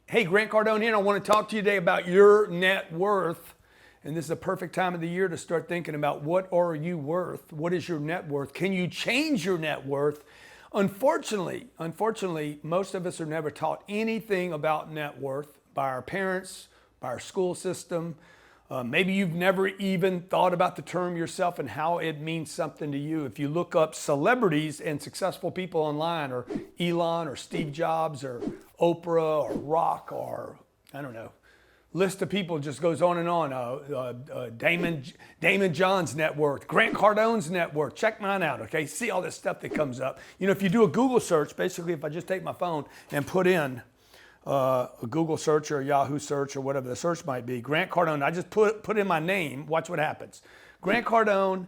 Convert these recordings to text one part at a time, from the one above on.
Hey, Grant Cardone here, and I want to talk to you today about your net worth. And this is a perfect time of the year to start thinking about what are you worth? What is your net worth? Can you change your net worth? Unfortunately, most of us are never taught anything about net worth by our parents, by our school system. Maybe you've never even thought about the term yourself and how it means something to you. If you look up celebrities and successful people online, or Elon or Steve Jobs or Oprah or Rock or, I don't know, list of people just goes on and on. Damon John's net worth, Grant Cardone's net worth. Check mine out, okay? See all this stuff that comes up. You know, if you do a Google search, basically if I just take my phone and put in a Google search or a Yahoo search or whatever the search might be, Grant Cardone, I just put in my name, watch what happens. Grant Cardone,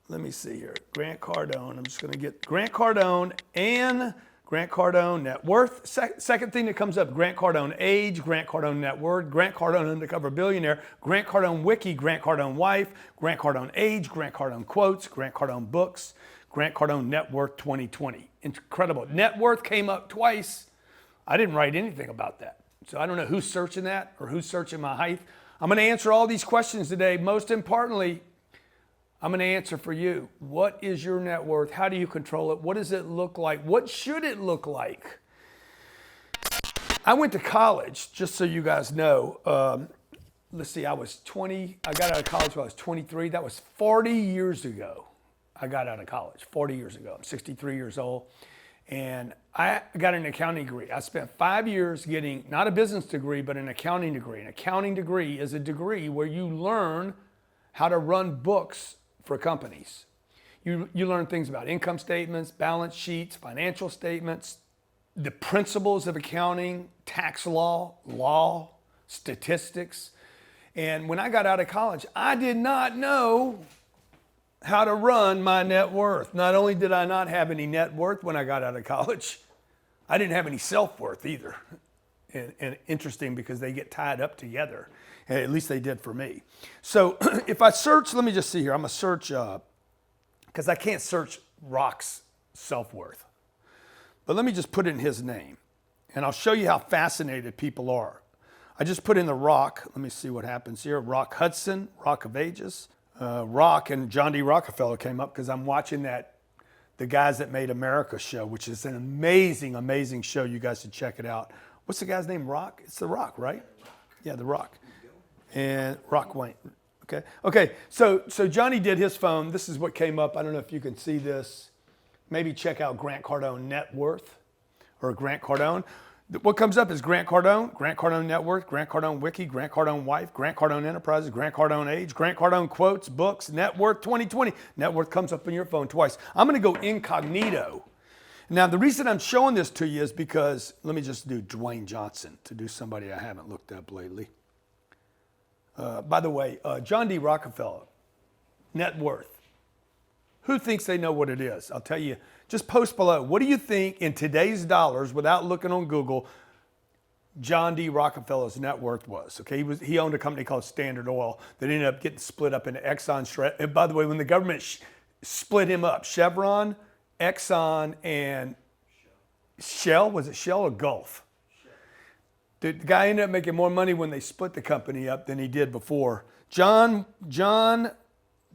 let me see here, Grant Cardone, I'm just gonna get Grant Cardone and Grant Cardone net worth. Second thing that comes up, Grant Cardone age, Grant Cardone net worth, Grant Cardone Undercover Billionaire, Grant Cardone wiki, Grant Cardone wife, Grant Cardone age, Grant Cardone quotes, Grant Cardone books, Grant Cardone net worth 2020. Incredible. Net worth came up twice. I didn't write anything about that. So I don't know who's searching that or who's searching my height. I'm gonna answer all these questions today. Most importantly, I'm gonna answer for you. What is your net worth? How do you control it? What does it look like? What should it look like? I went to college, just so you guys know. Let's see, I was 20, I got out of college when I was 23. That was 40 years ago. I got out of college, 40 years ago. I'm 63 years old. And I got an accounting degree. I spent 5 years getting, not a business degree, but an accounting degree. An accounting degree is a degree where you learn how to run books for companies. You learn things about income statements, balance sheets, financial statements, the principles of accounting, tax law, statistics. And when I got out of college, I did not know how to run my net worth. Not only did I not have any net worth when I got out of college, I didn't have any self-worth either. And interesting, because they get tied up together. At least they did for me. So if I search, let me just see here. I'm gonna search, because I can't search Rock's self-worth. But let me just put in his name. And I'll show you how fascinated people are. I just put in the Rock. Let me see what happens here. Rock Hudson, Rock of Ages. Rock and John D. Rockefeller came up because I'm watching the Guys That Made America show, which is an amazing, amazing show. You guys should check it out. What's the guy's name? Rock? It's The Rock, right? Yeah, The Rock. And Rock Wayne. Okay. So Johnny did his phone. This is what came up. I don't know if you can see this. Maybe check out Grant Cardone net worth or Grant Cardone. What comes up is Grant Cardone net worth, Grant Cardone wiki, Grant Cardone wife, Grant Cardone enterprises, Grant Cardone age, Grant Cardone quotes, books, net worth 2020. Net worth comes up in your phone twice. I'm gonna go incognito. Now the reason I'm showing this to you is because, let me just do Dwayne Johnson to do somebody I haven't looked up lately. By the way, John D. Rockefeller, net worth. Who thinks they know what it is? I'll tell you, just post below. What do you think in today's dollars, without looking on Google, John D. Rockefeller's net worth was? Okay, he owned a company called Standard Oil that ended up getting split up into Exxon. And by the way, when the government split him up, Chevron, Exxon, and Shell, was it Shell or Gulf? The guy ended up making more money when they split the company up than he did before.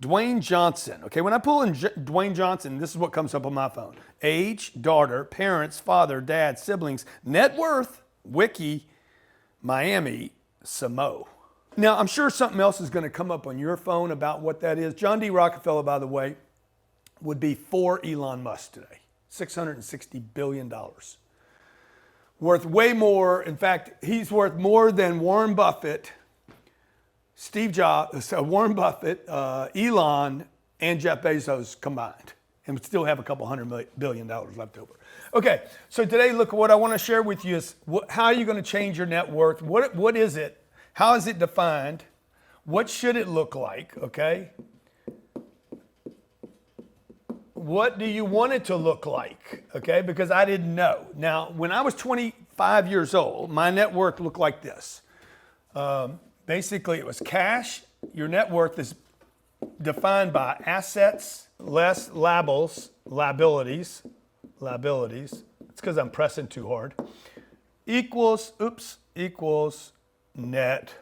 Dwayne Johnson. Okay, when I pull in Dwayne Johnson, this is what comes up on my phone. Age, daughter, parents, father, dad, siblings, net worth, wiki, Miami, Samo. Now, I'm sure something else is going to come up on your phone about what that is. John D. Rockefeller, by the way, would be for Elon Musk today. $660 billion. Worth way more. In fact, he's worth more than Warren Buffett, Steve Jobs, Warren Buffett, Elon, and Jeff Bezos combined, and would still have a couple $100 billion left over. Okay, so today, look, what I want to share with you is how are you going to change your net worth? What is it? How is it defined? What should it look like? Okay. What do you want it to look like? Okay, because I didn't know. Now, when I was 25 years old, my net worth looked like this. Basically, it was cash. Your net worth is defined by assets less liabilities. It's because I'm pressing too hard. Equals equals net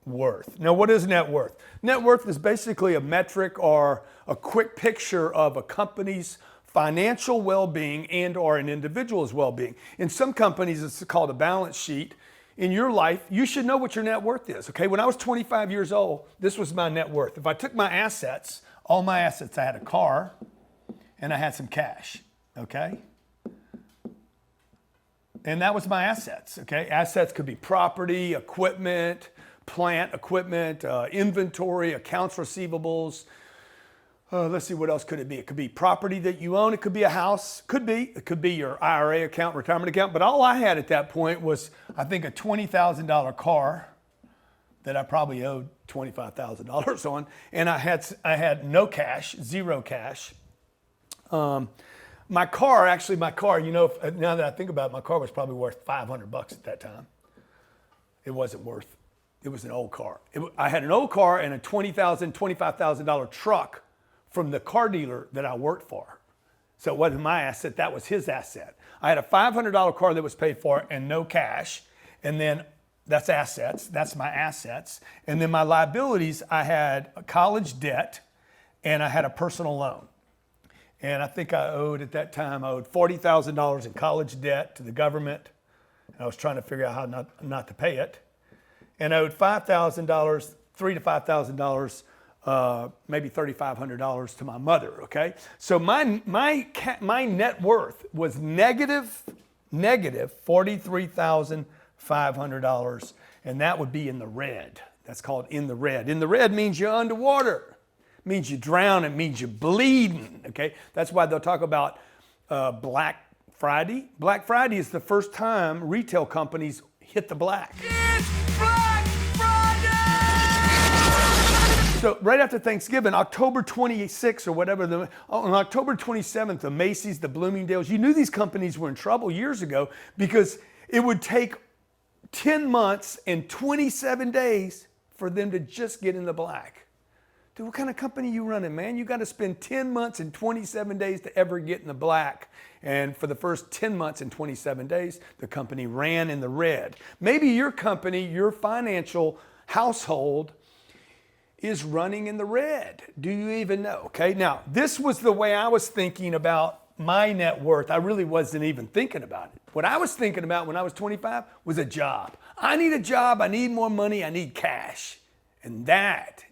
worth. Now, what is net worth? Net worth is basically a metric or a quick picture of a company's financial well-being and or an individual's well-being. In some companies, it's called a balance sheet. In your life, you should know what your net worth is, okay? When I was 25 years old, this was my net worth. If I took my assets, all my assets, I had a car and I had some cash, okay? And that was my assets, okay? Assets could be property, equipment, plant equipment, inventory, accounts receivables. Let's see, what else could it be? It could be property that you own. It could be a house. It could be your IRA account, retirement account. But all I had at that point was, I think, a $20,000 car that I probably owed $25,000 on. And I had no cash, zero cash. My car, you know, now that I think about it, my car was probably worth $500 at that time. It wasn't worth. It was an old car. I had an old car and a $20,000, $25,000 truck from the car dealer that I worked for. So it wasn't my asset, that was his asset. I had a $500 car that was paid for and no cash. And then that's assets, that's my assets. And then my liabilities, I had a college debt and I had a personal loan. And I think I owed $40,000 in college debt to the government. And I was trying to figure out how not to pay it. And I owed $5,000, $3,000 to $5,000, maybe $3,500 to my mother, okay? So my net worth was negative $43,500, and that would be in the red. That's called in the red. In the red means you're underwater. It means you drown. It means you're bleeding, okay? That's why they'll talk about Black Friday. Black Friday is the first time retail companies hit the black. So right after Thanksgiving, October 26th or whatever, on October 27th, the Macy's, the Bloomingdale's, you knew these companies were in trouble years ago because it would take 10 months and 27 days for them to just get in the black. Dude, what kind of company you running, man? You got to spend 10 months and 27 days to ever get in the black. And for the first 10 months and 27 days, the company ran in the red. Maybe your company, your financial household is running in the red. Do you even know? Okay, now this was the way I was thinking about my net worth. I really wasn't even thinking about it. What I was thinking about when I was 25 was a job. I need a job, I need more money, I need cash. And that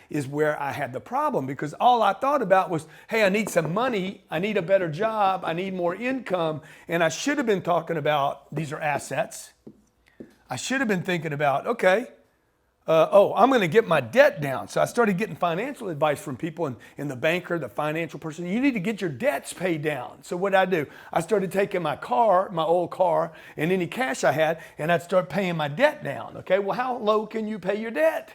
is where I had the problem, because all I thought about was, hey, I need some money, I need a better job, I need more income. And I should have been talking about, these are assets. I should have been thinking about, okay, I'm going to get my debt down. So I started getting financial advice from people and the banker, the financial person. You need to get your debts paid down. So what did I do? I started taking my old car, and any cash I had, and I'd start paying my debt down. Okay, well, how low can you pay your debt?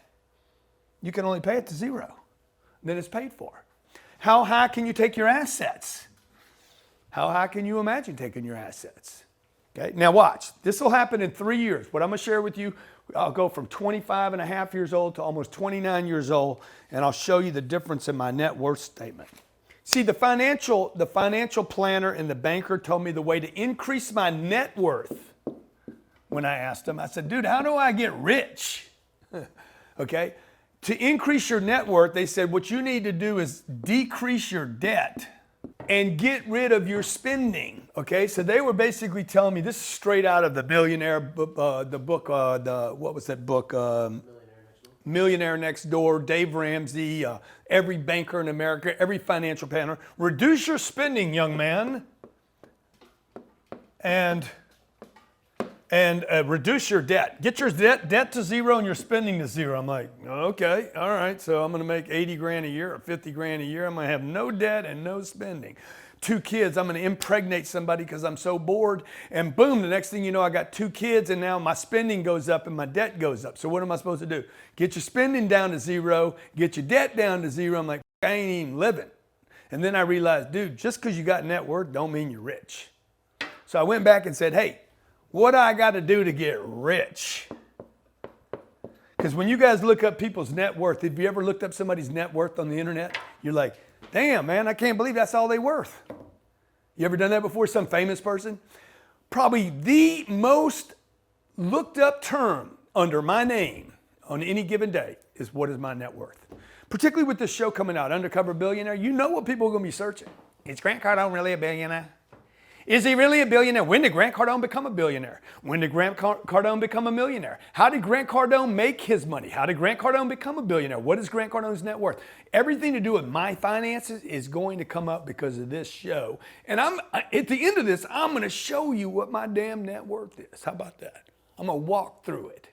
You can only pay it to zero. Then it's paid for. How high can you take your assets? How high can you imagine taking your assets? Okay, now watch. This will happen in 3 years. What I'm going to share with you, I'll go from 25 and a half years old to almost 29 years old, and I'll show you the difference in my net worth statement. See, the financial planner and the banker told me the way to increase my net worth. When I asked them, I said, dude, how do I get rich? Okay, to increase your net worth, they said what you need to do is decrease your debt and get rid of your spending, okay? So they were basically telling me, this is straight out of the Billionaire book, what was that book? Millionaire Next Door, Dave Ramsey, every banker in America, every financial planner. Reduce your spending, young man, and reduce your debt. Get your debt to zero and your spending to zero. I'm like, okay, all right. So I'm going to make 80 grand a year or 50 grand a year. I'm going to have no debt and no spending. 2 kids. I'm going to impregnate somebody because I'm so bored. And boom, the next thing you know, I got 2 kids, and now my spending goes up and my debt goes up. So what am I supposed to do? Get your spending down to zero, get your debt down to zero. I'm like, I ain't even living. And then I realized, dude, just because you got net worth don't mean you're rich. So I went back and said, hey, what do I got to do to get rich? Because when you guys look up people's net worth, have you ever looked up somebody's net worth on the internet? You're like, damn, man, I can't believe that's all they're worth. You ever done that before? Some famous person? Probably the most looked up term under my name on any given day is what is my net worth. Particularly with this show coming out, Undercover Billionaire, you know what people are going to be searching. Is Grant Cardone really a billionaire? Is he really a billionaire? When did Grant Cardone become a billionaire? When did Grant Cardone become a millionaire? How did Grant Cardone make his money? How did Grant Cardone become a billionaire? What is Grant Cardone's net worth? Everything to do with my finances is going to come up because of this show. And at the end of this, I'm going to show you what my damn net worth is. How about that? I'm going to walk through it.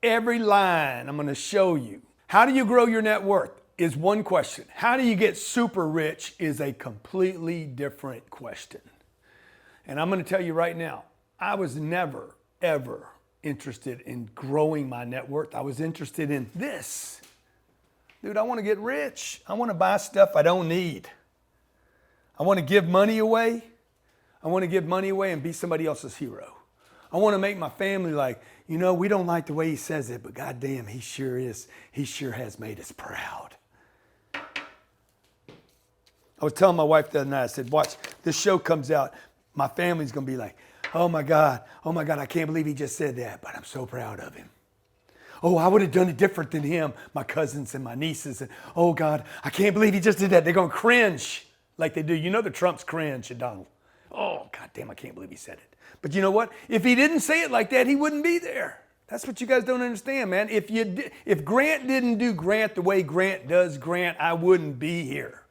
Every line I'm going to show you. How do you grow your net worth is one question. How do you get super rich is a completely different question. And I'm going to tell you right now, I was never, ever interested in growing my net worth. I was interested in this. Dude, I want to get rich. I want to buy stuff I don't need. I want to give money away. I want to give money away and be somebody else's hero. I want to make my family like, you know, we don't like the way he says it, but goddamn, he sure is. He sure has made us proud. I was telling my wife the other night, I said, watch, this show comes out. My family's going to be like, oh my God, I can't believe he just said that, but I'm so proud of him. Oh, I would have done it different than him, my cousins and my nieces. And oh God, I can't believe he just did that. They're going to cringe like they do. You know the Trumps cringe at Donald. Oh, goddamn, I can't believe he said it. But you know what? If he didn't say it like that, he wouldn't be there. That's what you guys don't understand, man. If Grant didn't do Grant the way Grant does Grant, I wouldn't be here.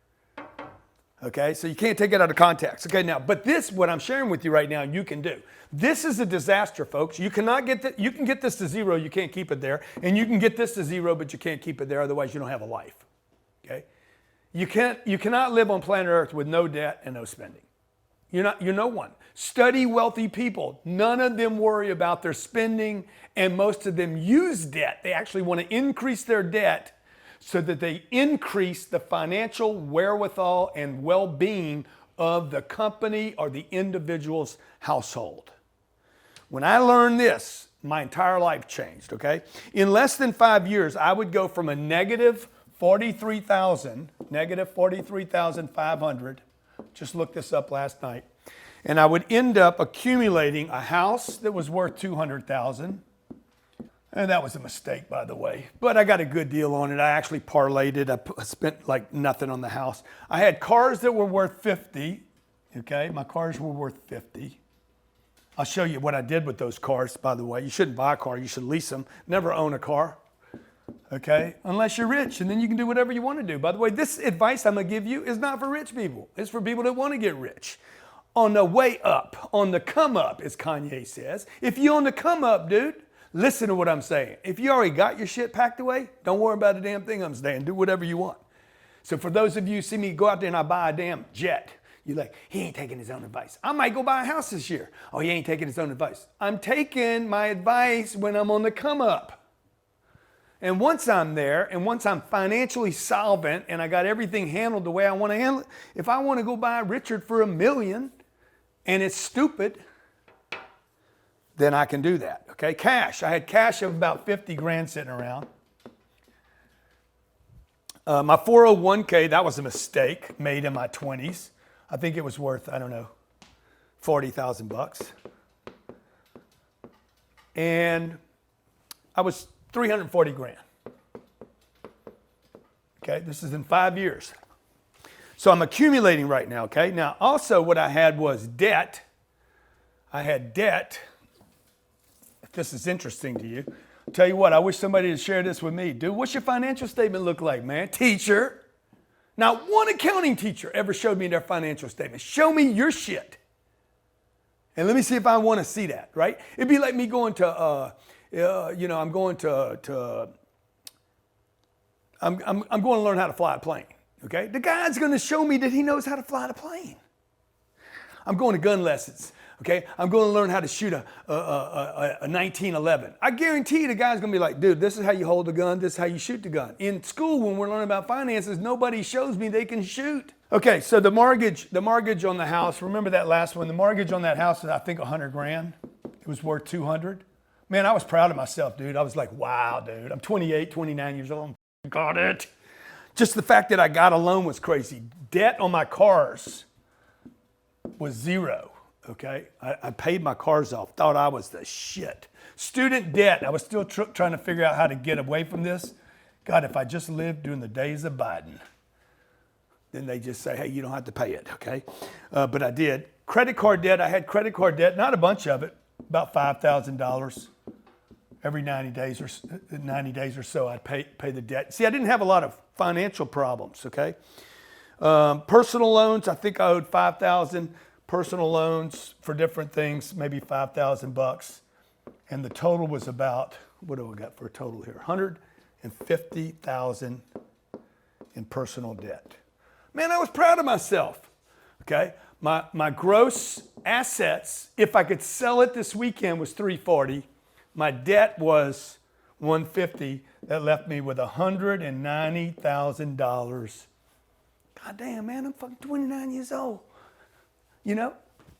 Okay, so you can't take it out of context. Okay, now, but this, what I'm sharing with you right now, you can do. This is a disaster, folks. You cannot get that. You can get this to zero, you can't keep it there. And you can get this to zero, but you can't keep it there. Otherwise, you don't have a life. Okay, you cannot live on planet Earth with no debt and no spending. You're no one. Study wealthy people. None of them worry about their spending, and most of them use debt. They actually want to increase their debt so that they increase the financial wherewithal and well-being of the company or the individual's household. When I learned this, my entire life changed, okay? In less than 5 years, I would go from a negative 43,500, just looked this up last night, and I would end up accumulating a house that was worth 200,000. And that was a mistake, by the way. But I got a good deal on it. I actually parlayed it. I spent like nothing on the house. I had cars that were worth 50. Okay, my cars were worth 50. I'll show you what I did with those cars, by the way. You shouldn't buy a car. You should lease them. Never own a car. Okay, unless you're rich, and then you can do whatever you want to do. By the way, this advice I'm going to give you is not for rich people. It's for people that want to get rich. On the way up, on the come up, as Kanye says. If you're on the come up, dude, listen to what I'm saying. If you already got your shit packed away, don't worry about a damn thing I'm saying. Do whatever you want. So for those of you who see me go out there and I buy a damn jet, you're like, he ain't taking his own advice. I might go buy a house this year. Oh, he ain't taking his own advice. I'm taking my advice when I'm on the come up. And once I'm there, and once I'm financially solvent and I got everything handled the way I want to handle it, if I want to go buy Richard for $1 million and it's stupid, then I can do that, okay? Cash, I had cash of about 50 grand sitting around. My 401k, that was a mistake made in my 20s. I think it was worth, I don't know, 40,000 bucks. And I was 340 grand. Okay, this is in 5 years. So I'm accumulating right now, okay? Now, also what I had was debt. I had debt. If this is interesting to you, I'll tell you what, I wish somebody would share this with me. Dude, what's your financial statement look like, man? Teacher. Not one accounting teacher ever showed me their financial statement. Show me your shit. And let me see if I want to see that, right? It'd be like me going to, I'm going to learn how to fly a plane, okay? The guy's going to show me that he knows how to fly a plane. I'm going to gun lessons, okay? I'm going to learn how to shoot a 1911. I guarantee the guy's going to be like, dude, this is how you hold the gun. This is how you shoot the gun. In school, when we're learning about finances, nobody shows me they can shoot. Okay, so the mortgage on the house, remember that last one? The mortgage on that house is, I think, 100 grand. It was worth 200. Man, I was proud of myself, dude. I was like, wow, dude. I'm 28, 29 years old. Got it. Just the fact that I got a loan was crazy. Debt on my cars was zero. okay? I paid my cars off, thought I was the shit. Student debt, I was still trying to figure out how to get away from this. God, if I just lived during the days of Biden, then they just say, hey, you don't have to pay it, okay? But I did. Credit card debt, I had credit card debt, not a bunch of it, about $5,000. Every 90 days or so, I'd pay the debt. See, I didn't have a lot of financial problems, okay? Personal loans, I think I owed $5,000. Personal loans for different things, maybe $5,000. And the total was about, what do we got for a total here? $150,000 in personal debt. Man, I was proud of myself, okay? My gross assets, if I could sell it this weekend, was $340. My debt was $150. That left me with $190,000. God damn, man, I'm fucking 29 years old. You know?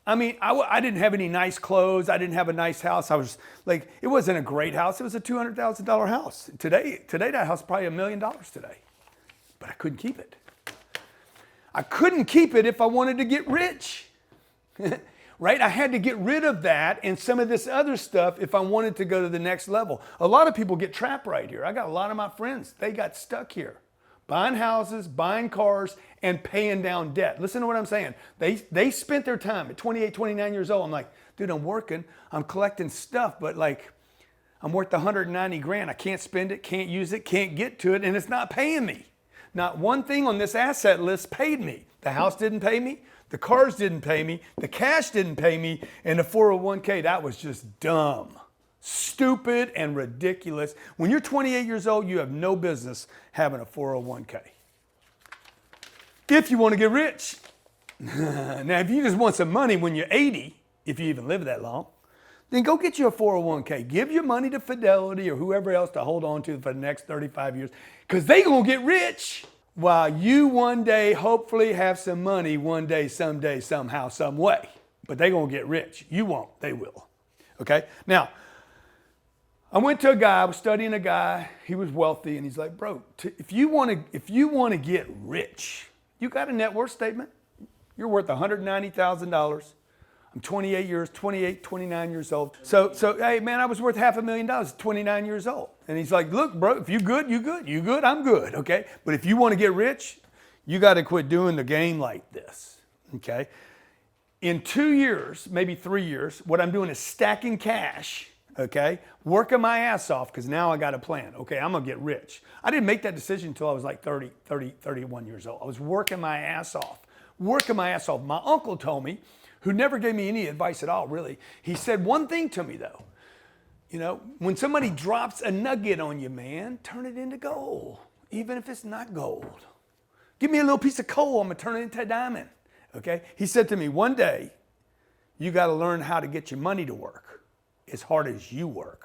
I mean, I didn't have any nice clothes. I didn't have a nice house. I was like, it wasn't a great house. It was a $200,000 house. Today that house is probably $1 million today. But I couldn't keep it. I couldn't keep it if I wanted to get rich. Right? I had to get rid of that and some of this other stuff if I wanted to go to the next level. A lot of people get trapped right here. I got a lot of my friends, they got stuck here. Buying houses, buying cars, and paying down debt. Listen to what I'm saying. They spent their time at 28, 29 years old. I'm like, dude, I'm working, I'm collecting stuff, but like, I'm worth 190 grand. I can't spend it, can't use it, can't get to it, and it's not paying me. Not one thing on this asset list paid me. The house didn't pay me, the cars didn't pay me, the cash didn't pay me, and the 401k, that was just dumb. Stupid and ridiculous. When you're 28 years old, you have no business having a 401k. If you want to get rich. Now, if you just want some money when you're 80, if you even live that long, then go get you a 401k. Give your money to Fidelity or whoever else to hold on to for the next 35 years, because they're going to get rich while you one day hopefully have some money one day, someday, somehow, some way. But they're going to get rich. You won't. They will. Okay? Now, I went to a guy, I was studying a guy, he was wealthy, and he's like, bro, if you want to get rich, you got a net worth statement. You're worth $190,000. I'm 29 years old. So hey man, I was worth $500,000, 29 years old. And he's like, look, bro, if you good, you good. You good, I'm good, okay? But if you want to get rich, you got to quit doing the game like this, okay? In 2 years, maybe 3 years, what I'm doing is stacking cash, okay? Working my ass off, because now I got a plan. Okay, I'm going to get rich. I didn't make that decision until I was like 31 years old. I was working my ass off. My uncle told me, who never gave me any advice at all, really. He said one thing to me, though. You know, when somebody drops a nugget on you, man, turn it into gold, even if it's not gold. Give me a little piece of coal, I'm going to turn it into a diamond, okay? He said to me, one day, you got to learn how to get your money to work as hard as you work.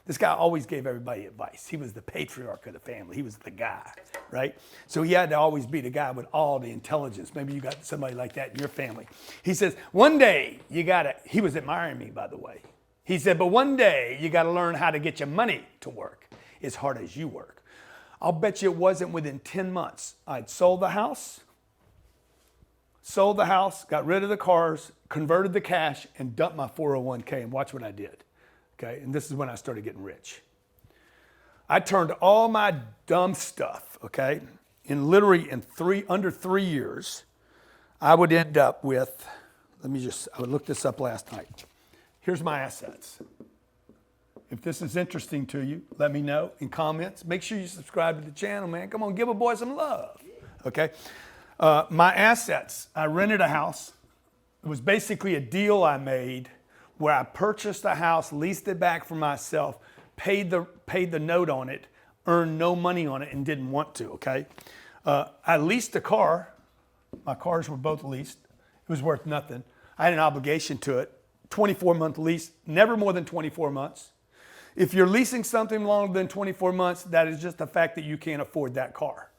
This guy always gave everybody advice. He was the patriarch of the family. He was the guy, right? So he had to always be the guy with all the intelligence. Maybe you got somebody like that in your family. He says, one day you got to, he was admiring me, by the way. He said, but one day you got to learn how to get your money to work as hard as you work. I'll bet you it wasn't within 10 months. I'd sold the house, got rid of the cars, converted the cash, and dumped my 401k, and watch what I did. Okay, and this is when I started getting rich. I turned all my dumb stuff, okay, under 3 years, I would end up with, I would look this up last night. Here's my assets. If this is interesting to you, let me know in comments. Make sure you subscribe to the channel, man. Come on, give a boy some love, okay? My assets, I rented a house. It was basically a deal I made where I purchased a house, leased it back for myself, paid the note on it, earned no money on it, and didn't want to, okay? I leased a car. My cars were both leased. It was worth nothing. I had an obligation to it. 24-month lease, never more than 24 months. If you're leasing something longer than 24 months, that is just the fact that you can't afford that car.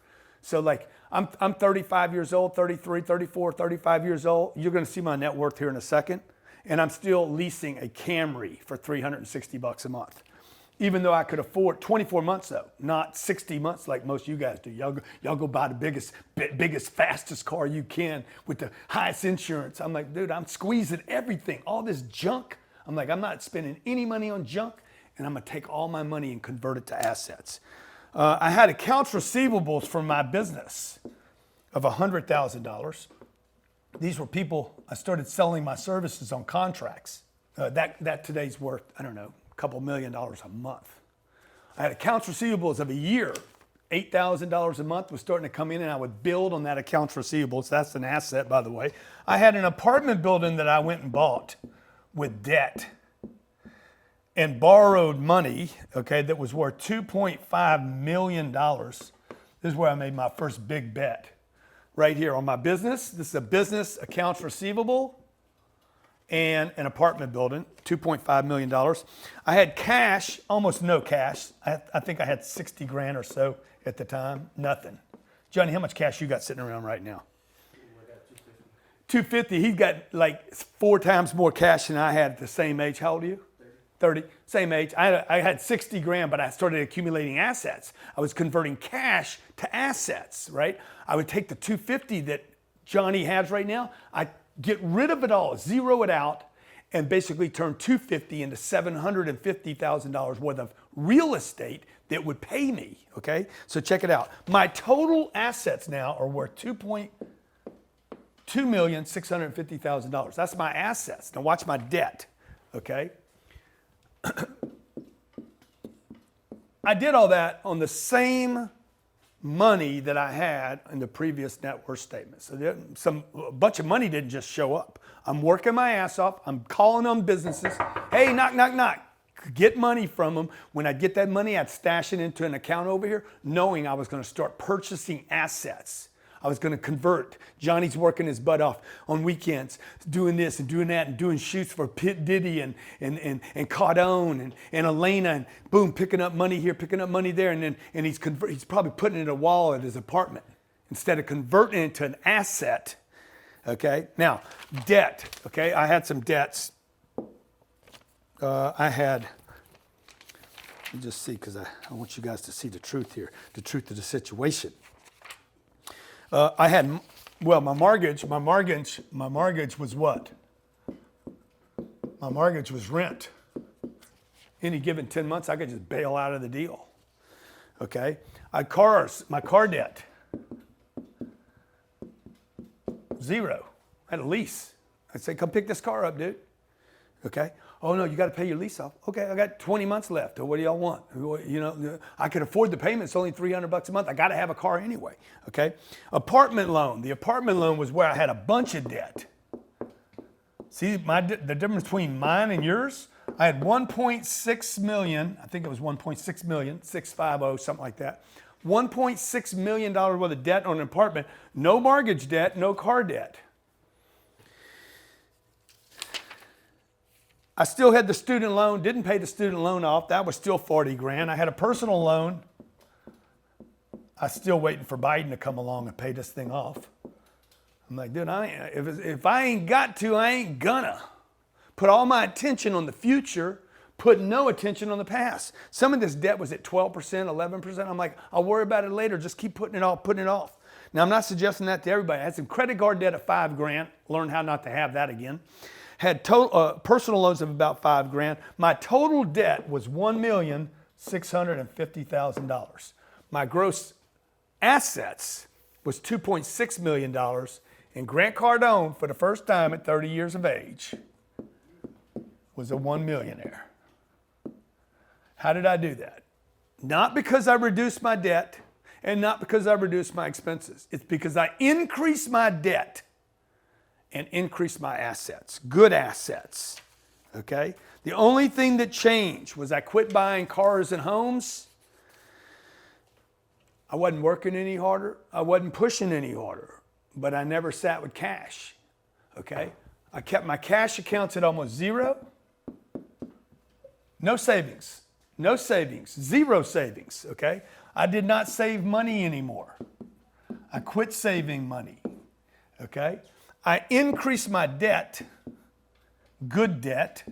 So like, I'm 35 years old, 33, 34, 35 years old. You're gonna see my net worth here in a second. And I'm still leasing a Camry for $360 a month. even though I could afford 24 months though, not 60 months like most of you guys do. Y'all go buy the biggest, fastest car you can with the highest insurance. I'm like, dude, I'm squeezing everything, all this junk. I'm like, I'm not spending any money on junk, and I'm gonna take all my money and convert it to assets. I had accounts receivables from my business of $100,000. These were people, I started selling my services on contracts. That today's worth, I don't know, a couple $1 million a month. I had accounts receivables of a year, $8,000 a month was starting to come in, and I would build on that accounts receivables. That's an asset, by the way. I had an apartment building that I went and bought with debt and borrowed money, okay, that was worth $2.5 million. This is where I made my first big bet. Right here on my business. This is a business accounts receivable and an apartment building, $2.5 million. I had cash, almost no cash. I think I had 60 grand or so at the time, nothing. Johnny, how much cash you got sitting around right now? 250. He's got like 4 times more cash than I had at the same age. How old are you? 30. Same age. I had 60 grand, but I started accumulating assets. I was converting cash to assets, right? I would take the 250 that Johnny has right now, I get rid of it all, zero it out, and basically turn 250 into $750,000 worth of real estate that would pay me, okay? So check it out. My total assets now are worth $2,650,000. That's my assets. Now watch my debt, okay? I did all that on the same money that I had in the previous net worth statement. So a bunch of money didn't just show up. I'm working my ass off. I'm calling on businesses. Hey, knock, knock, knock. Get money from them. When I get that money, I'd stash it into an account over here, knowing I was going to start purchasing assets. I was going to convert. Johnny's working his butt off on weekends, doing this and doing that and doing shoots for Pit Diddy and Cardone and Elena, and boom, picking up money here, picking up money there, and he's probably putting it in a wall at his apartment instead of converting it into an asset. Okay, now debt. Okay, I had some debts. Let me just see, because I want you guys to see the truth here, the truth of the situation. My mortgage was what? My mortgage was rent. Any given 10 months, I could just bail out of the deal. Okay? My car debt. Zero. I had a lease. I'd say, come pick this car up, dude. Okay? Oh no, you got to pay your lease off. Okay, I got 20 months left. What do y'all want? You know, I can afford the payment. It's only $300 a month. I got to have a car anyway. Okay. Apartment loan. The apartment loan was where I had a bunch of debt. See the difference between mine and yours? I had 1.6 million. I think it was 1.6 million, 650, something like that. $1.6 million worth of debt on an apartment. No mortgage debt, no car debt. I still had the student loan, didn't pay the student loan off. That was still 40 grand. I had a personal loan. I'm still waiting for Biden to come along and pay this thing off. I'm like, dude, if I ain't got to, I ain't gonna. Put all my attention on the future, put no attention on the past. Some of this debt was at 12%, 11%. I'm like, I'll worry about it later. Just keep putting it off. Now, I'm not suggesting that to everybody. I had some credit card debt of 5 grand. Learned how not to have that again. Had personal loans of about 5 grand. My total debt was $1,650,000. My gross assets was $2.6 million. And Grant Cardone, for the first time at 30 years of age, was a $1 millionaire. How did I do that? Not because I reduced my debt and not because I reduced my expenses. It's because I increased my debt and increase my assets, good assets, okay? The only thing that changed was I quit buying cars and homes. I wasn't working any harder. I wasn't pushing any harder, but I never sat with cash, okay? I kept my cash accounts at almost zero. No savings, zero savings, okay? I did not save money anymore. I quit saving money, okay? I increased my debt, good debt,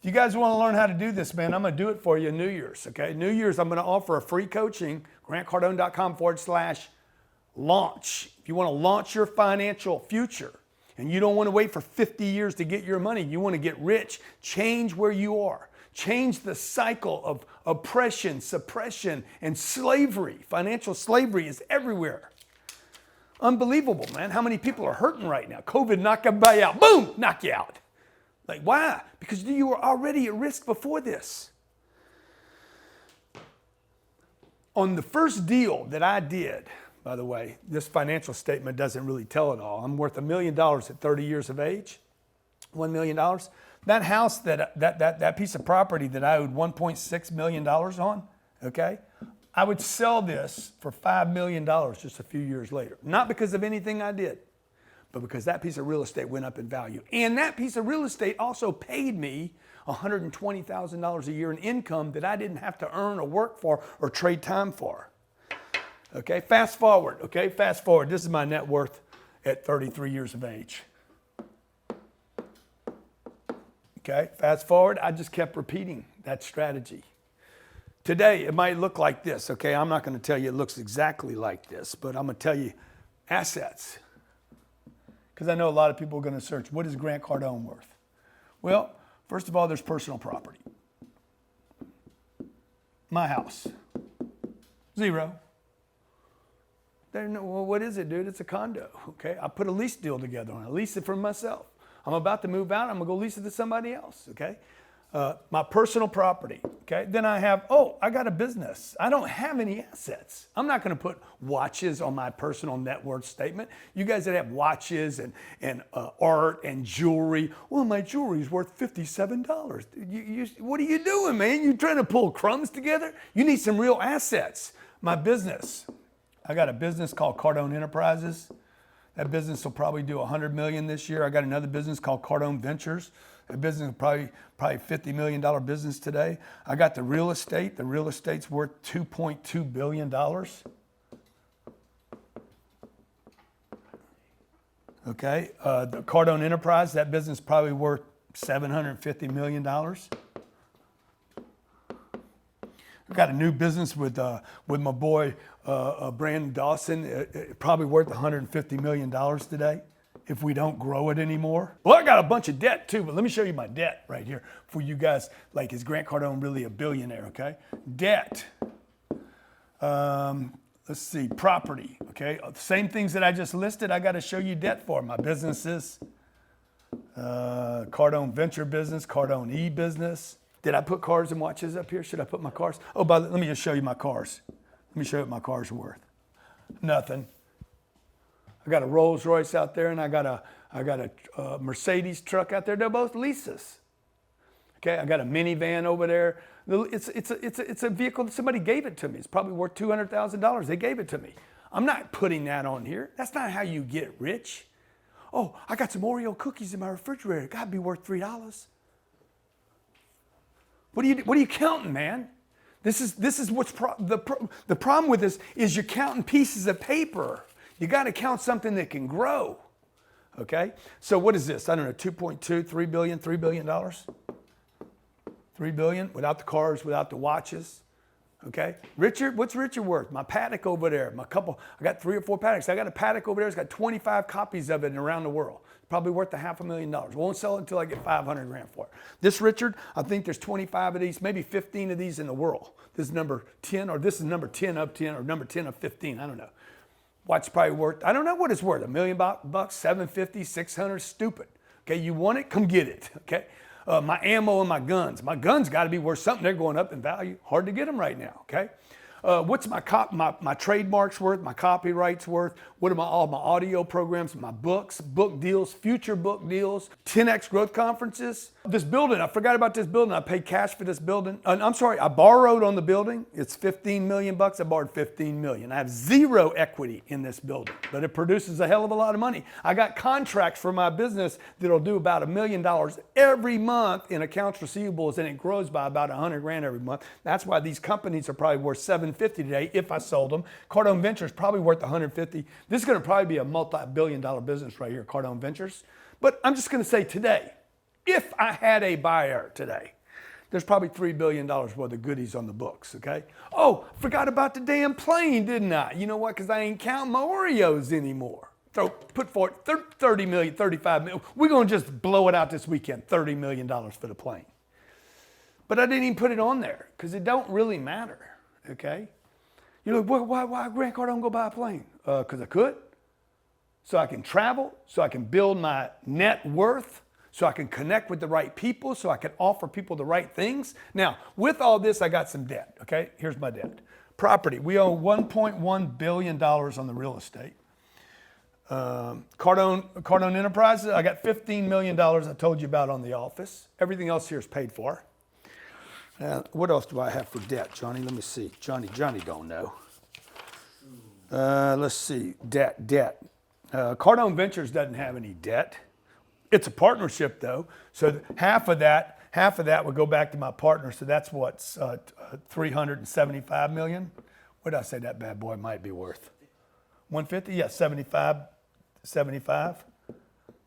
If you guys want to learn how to do this, man, I'm going to do it for you in New Year's, okay? New Year's, I'm going to offer a free coaching, grantcardone.com/launch. If you want to launch your financial future and you don't want to wait for 50 years to get your money, you want to get rich, change where you are. Change the cycle of oppression, suppression, and slavery. Financial slavery is everywhere. Unbelievable, man. How many people are hurting right now? COVID knocked everybody out. Boom, knock you out. Like, why? Because you were already at risk before this. On the first deal that I did, by the way, this financial statement doesn't really tell it all. I'm worth $1 million at 30 years of age, $1 million. That house, that piece of property that I owed $1.6 million on, okay, I would sell this for $5 million just a few years later. Not because of anything I did, but because that piece of real estate went up in value. And that piece of real estate also paid me $120,000 a year in income that I didn't have to earn or work for or trade time for. Okay, fast forward. This is my net worth at 33 years of age. Okay, fast forward, I just kept repeating that strategy. Today, it might look like this, okay? I'm not going to tell you it looks exactly like this, but I'm going to tell you assets. Because I know a lot of people are going to search, what is Grant Cardone worth? Well, first of all, there's personal property. My house, $0. Well, what is it, dude? It's a condo, okay? I put a lease deal together on it. I lease it from myself. I'm about to move out. I'm going to go lease it to somebody else, okay? My personal property, okay? Then I got a business. I don't have any assets. I'm not going to put watches on my personal net worth statement. You guys that have watches and art and jewelry, well, my jewelry is worth $57. What are you doing, man? You trying to pull crumbs together? You need some real assets. My business, I got a business called Cardone Enterprises. That business will probably do $100 million this year. I got another business called Cardone Ventures. That business is probably $50 million business today. I got the real estate. The real estate's worth $2.2 billion. Okay, the Cardone Enterprise, that business is probably worth $750 million. I've got a new business with my boy Brandon Dawson, probably worth $150 million today if we don't grow it anymore. Well, I got a bunch of debt too, but let me show you my debt right here for you guys. Like, is Grant Cardone really a billionaire, okay? Debt. Let's see, property, okay? Same things that I just listed, I got to show you debt for. My businesses, Cardone Venture business, Cardone E business. Did I put cars and watches up here? Should I put my cars? Oh, let me just show you my cars. Let me show you what my cars are worth. Nothing. I got a Rolls Royce out there, and I got a Mercedes truck out there. They're both leases. Okay, I got a minivan over there. It's a vehicle that somebody gave it to me. It's probably worth $200,000. They gave it to me. I'm not putting that on here. That's not how you get rich. Oh, I got some Oreo cookies in my refrigerator. Got to be worth $3. What are you counting, man? This is what's the problem with this is you're counting pieces of paper. You got to count something that can grow. Okay? So what is this? I don't know, 2.2, $3 billion, $3 billion? $3 billion without the cars, without the watches. Okay? Richard, what's Richard worth? My paddock over there, I got 3 or 4 paddocks. I got a paddock over there. It's got 25 copies of it around the world. Probably worth $500,000. Won't sell it until I get $500,000 for it. This Richard, I think there's 25 of these, maybe 15 of these in the world. This is number 10, or this is number 10 of 10, or number 10 of 15. I don't know. Watch probably worth, I don't know what it's worth. $1 million, $750, $600, stupid. Okay, you want it? Come get it. Okay. My ammo and my guns. My guns got to be worth something. They're going up in value. Hard to get them right now. Okay. What's my trademarks worth? My copyrights worth? What are all my audio programs? My books, book deals, future book deals, 10x growth conferences. This building, I forgot about this building. I paid cash for this building. I'm sorry, I borrowed on the building. It's $15 million. I borrowed $15 million. I have 0 equity in this building, but it produces a hell of a lot of money. I got contracts for my business that'll do about $1 million every month in accounts receivables, and it grows by about $100,000 every month. That's why these companies are probably worth $750 today if I sold them. Cardone Ventures probably worth $150. This is going to probably be a multi-billion-dollar business right here, Cardone Ventures. But I'm just going to say today, If I had a buyer today, there's probably $3 billion worth of goodies on the books, okay? Oh, forgot about the damn plane, didn't I? You know what? Because I ain't counting my Oreos anymore. So put forward 30 million, 35 million. We're going to just blow it out this weekend, $30 million for the plane. But I didn't even put it on there because it don't really matter, okay? You're like, why Grant Cardone go buy a plane? Because I could. So I can travel, so I can build my net worth, so I can connect with the right people, so I can offer people the right things. Now, with all this, I got some debt, okay? Here's my debt. Property, we owe $1.1 billion on the real estate. Cardone Enterprises, I got $15 million I told you about on the office. Everything else here is paid for. What else do I have for debt, Johnny? Let me see. Johnny don't know. Let's see, debt. Cardone Ventures doesn't have any debt. It's a partnership though, so half of that would go back to my partner. So that's what's 375 million. What did I say that bad boy might be worth? 150? Yeah, 75.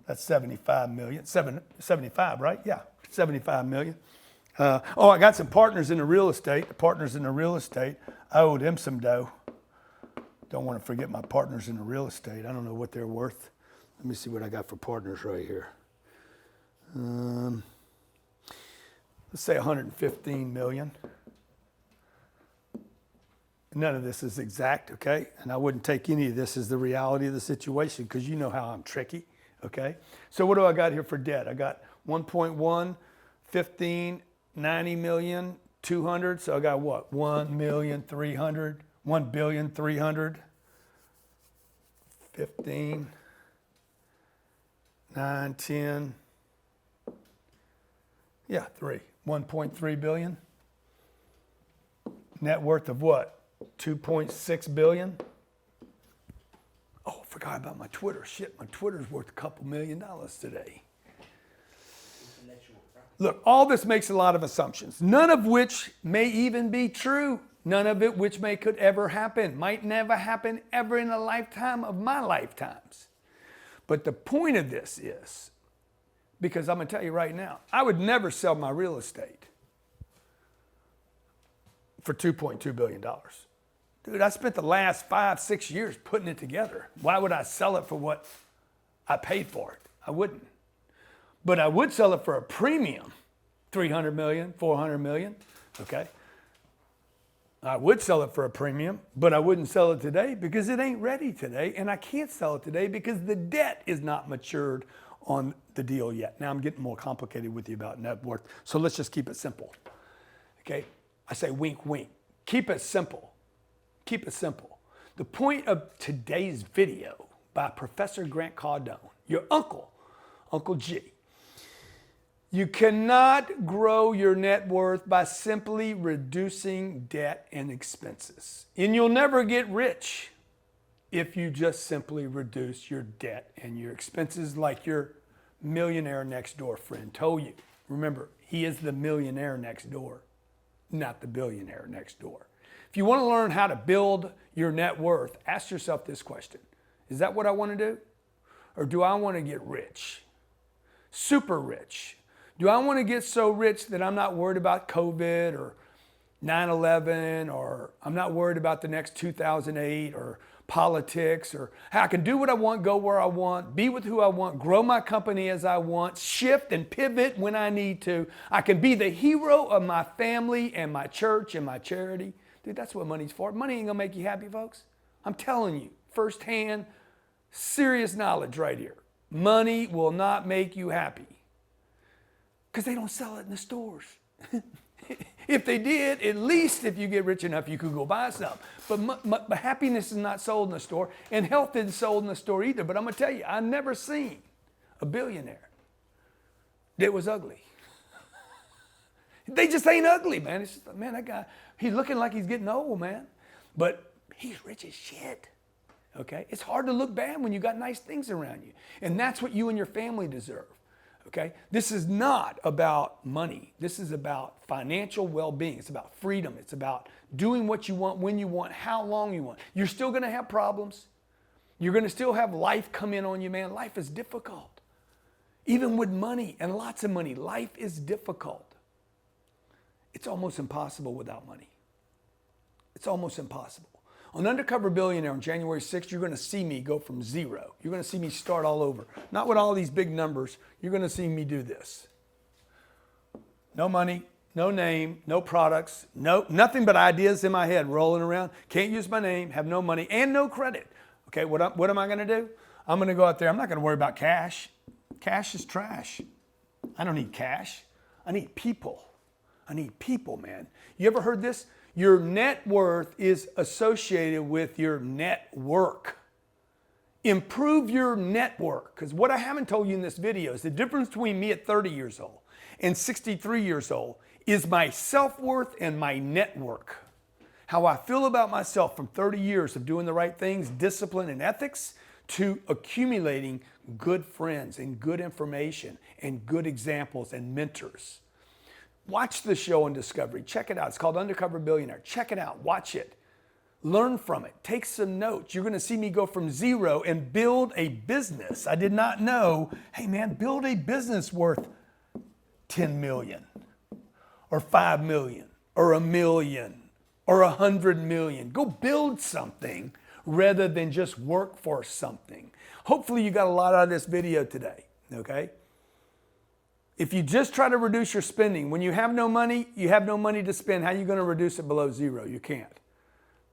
That's 75 million. 75, right? Yeah, 75 million. I got some partners in the real estate. I owe them some dough. Don't want to forget my partners in the real estate. I don't know what they're worth. Let me see what I got for partners right here. Let's say 115 million. None of this is exact, okay? And I wouldn't take any of this as the reality of the situation because you know how I'm tricky, okay? So what do I got here for debt? I got 1.1, 15, 90 million, 200. So I got what? 1,300,000, 1,300,000, 15, 9, 10, yeah, 1.3 billion. Net worth of what? 2.6 billion. Oh, I forgot about my Twitter. Shit, my Twitter's worth a couple $1 million today. Look, all this makes a lot of assumptions, none of which may even be true. None of it which could ever happen. Might never happen ever in a lifetime of my lifetimes. But the point of this is, because I'm going to tell you right now, I would never sell my real estate for $2.2 billion. Dude, I spent the last 5-6 years putting it together. Why would I sell it for what I paid for it? I wouldn't. But I would sell it for a premium, 300 million, 400 million, okay? I would sell it for a premium, but I wouldn't sell it today because it ain't ready today, and I can't sell it today because the debt is not matured on the deal yet. Now I'm getting more complicated with you about net worth, so let's just keep it simple, okay? I say wink, wink. Keep it simple. Keep it simple. The point of today's video by Professor Grant Cardone, your uncle, Uncle G. You cannot grow your net worth by simply reducing debt and expenses. And you'll never get rich if you just simply reduce your debt and your expenses like your millionaire next door friend told you. Remember, he is the millionaire next door, not the billionaire next door. If you want to learn how to build your net worth, ask yourself this question. Is that what I want to do? Or do I want to get rich? Super rich. Do I want to get so rich that I'm not worried about COVID or 9/11, or I'm not worried about the next 2008 or politics, or I can do what I want, go where I want, be with who I want, grow my company as I want, shift and pivot when I need to. I can be the hero of my family and my church and my charity. Dude, that's what money's for. Money ain't gonna make you happy, folks. I'm telling you, firsthand, serious knowledge right here. Money will not make you happy because they don't sell it in the stores. If they did, at least if you get rich enough, you could go buy some. But happiness is not sold in the store, and health isn't sold in the store either. But I'm going to tell you, I've never seen a billionaire that was ugly. They just ain't ugly, man. It's just, man, that guy, he's looking like he's getting old, man. But he's rich as shit, okay? It's hard to look bad when you got nice things around you. And that's what you and your family deserve. Okay? This is not about money. This is about financial well-being. It's about freedom. It's about doing what you want, when you want, how long you want. You're still going to have problems. You're going to still have life come in on you, man. Life is difficult. Even with money and lots of money, life is difficult. It's almost impossible without money. It's almost impossible. On Undercover Billionaire on January 6th, you're going to see me go from zero. You're going to see me start all over. Not with all these big numbers. You're going to see me do this. No money, no name, no products, nothing but ideas in my head rolling around. Can't use my name, have no money, and no credit. Okay, what am I going to do? I'm going to go out there. I'm not going to worry about cash. Cash is trash. I don't need cash. I need people. I need people, man. You ever heard this? Your net worth is associated with your network. Improve your network. Because what I haven't told you in this video is the difference between me at 30 years old and 63 years old is my self-worth and my network. How I feel about myself from 30 years of doing the right things, discipline and ethics, to accumulating good friends and good information and good examples and mentors. Watch the show on Discovery. Check it out. It's called Undercover Billionaire. Check it out. Watch it. Learn from it. Take some notes. You're going to see me go from zero and build a business. I did not know, hey man, build a business worth 10 million or 5 million or $1 million or 100 million. Go build something rather than just work for something. Hopefully you got a lot out of this video today, okay? If you just try to reduce your spending, when you have no money, you have no money to spend. How are you going to reduce it below zero? You can't.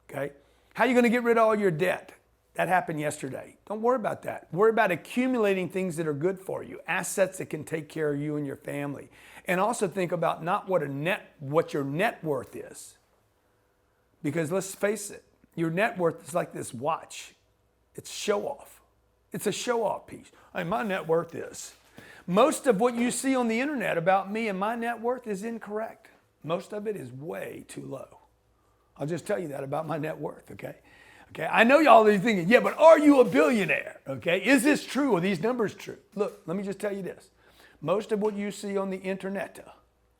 Okay? How are you going to get rid of all your debt? That happened yesterday. Don't worry about that. Worry about accumulating things that are good for you, assets that can take care of you and your family. And also think about not what your net worth is. Because let's face it, your net worth is like this watch. It's show off. It's a show off piece. Hey, my net worth is. Most of what you see on the internet about me and my net worth is incorrect. Most of it is way too low. I'll just tell you that about my net worth, okay? Okay, I know y'all are thinking, yeah, but are you a billionaire? Okay, is this true? Are these numbers true? Look, let me just tell you this. Most of what you see on the internet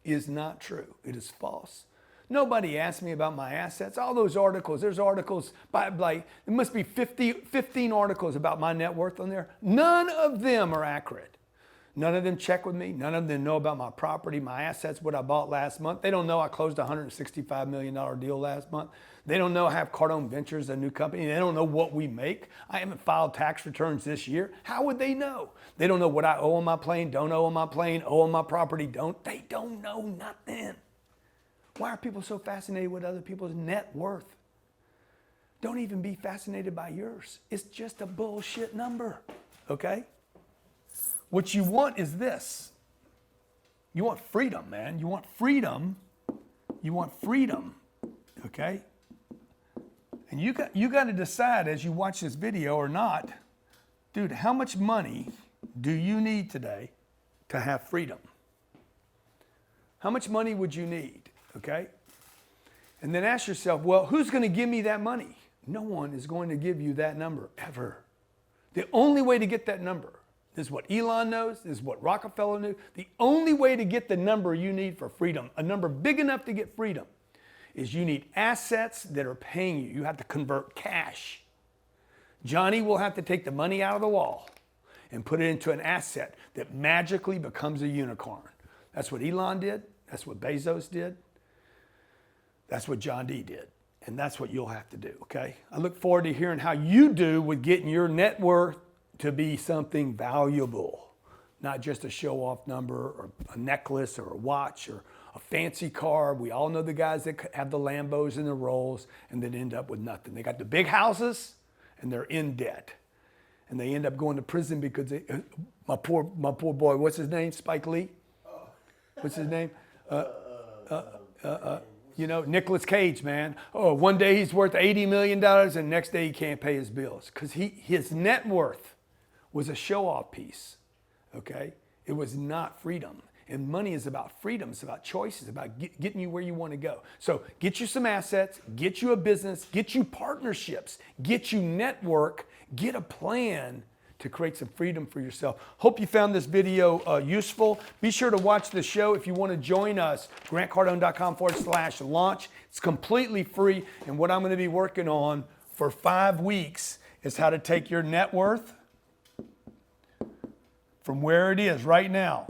is not true. It is false. Nobody asked me about my assets. All those articles, there's articles by like, there must be 15 articles about my net worth on there. None of them are accurate. None of them check with me. None of them know about my property, my assets, what I bought last month. They don't know I closed a $165 million deal last month. They don't know I have Cardone Ventures, a new company. They don't know what we make. I haven't filed tax returns this year. How would they know? They don't know what I owe on my plane, don't owe on my plane, owe on my property, don't. They don't know nothing. Why are people so fascinated with other people's net worth? Don't even be fascinated by yours. It's just a bullshit number, okay? What you want is this. You want freedom, man. You want freedom. You want freedom, okay? And you got to decide as you watch this video or not, dude, how much money do you need today to have freedom? How much money would you need, okay? And then ask yourself, well, who's going to give me that money? No one is going to give you that number ever. The only way to get that number, this is what Elon knows, this is what Rockefeller knew. The only way to get the number you need for freedom, a number big enough to get freedom, is you need assets that are paying you. You have to convert cash. Johnny will have to take the money out of the wall and put it into an asset that magically becomes a unicorn. That's what Elon did. That's what Bezos did. That's what John D did. And that's what you'll have to do, okay? I look forward to hearing how you do with getting your net worth to be something valuable, not just a show-off number or a necklace or a watch or a fancy car. We all know the guys that have the Lambos and the Rolls and then end up with nothing. They got the big houses and they're in debt. And they end up going to prison because they, my poor boy, what's his name? Spike Lee? What's his name? You know, Nicolas Cage, man. Oh, one day he's worth $80 million and next day he can't pay his bills because his net worth was a show-off piece, okay? It was not freedom. And money is about freedom. It's about choices, about getting you where you want to go. So get you some assets, get you a business, get you partnerships, get you network, get a plan to create some freedom for yourself. Hope you found this video useful. Be sure to watch the show if you want to join us, grantcardone.com/launch. It's completely free. And what I'm going to be working on for 5 weeks is how to take your net worth from where it is right now,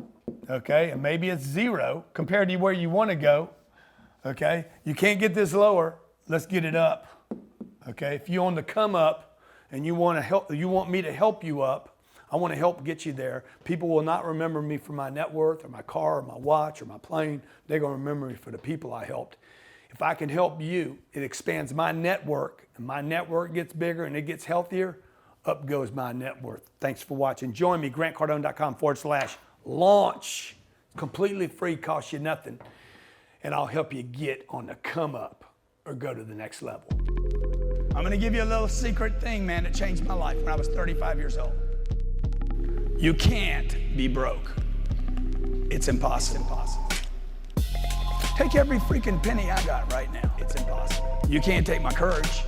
okay? And maybe it's 0 compared to where you want to go, okay? You can't get this lower. Let's get it up, okay? If you're on the come up and you want me to help you up, I want to help get you there. People will not remember me for my net worth or my car or my watch or my plane. They're going to remember me for the people I helped. If I can help you, it expands my network, and my network gets bigger and it gets healthier, up goes my net worth. Thanks for watching. Join me, grantcardone.com/launch. Completely free, costs you nothing. And I'll help you get on the come up or go to the next level. I'm gonna give you a little secret thing, man, that changed my life when I was 35 years old. You can't be broke. It's impossible. Take every freaking penny I got right now. It's impossible. You can't take my courage.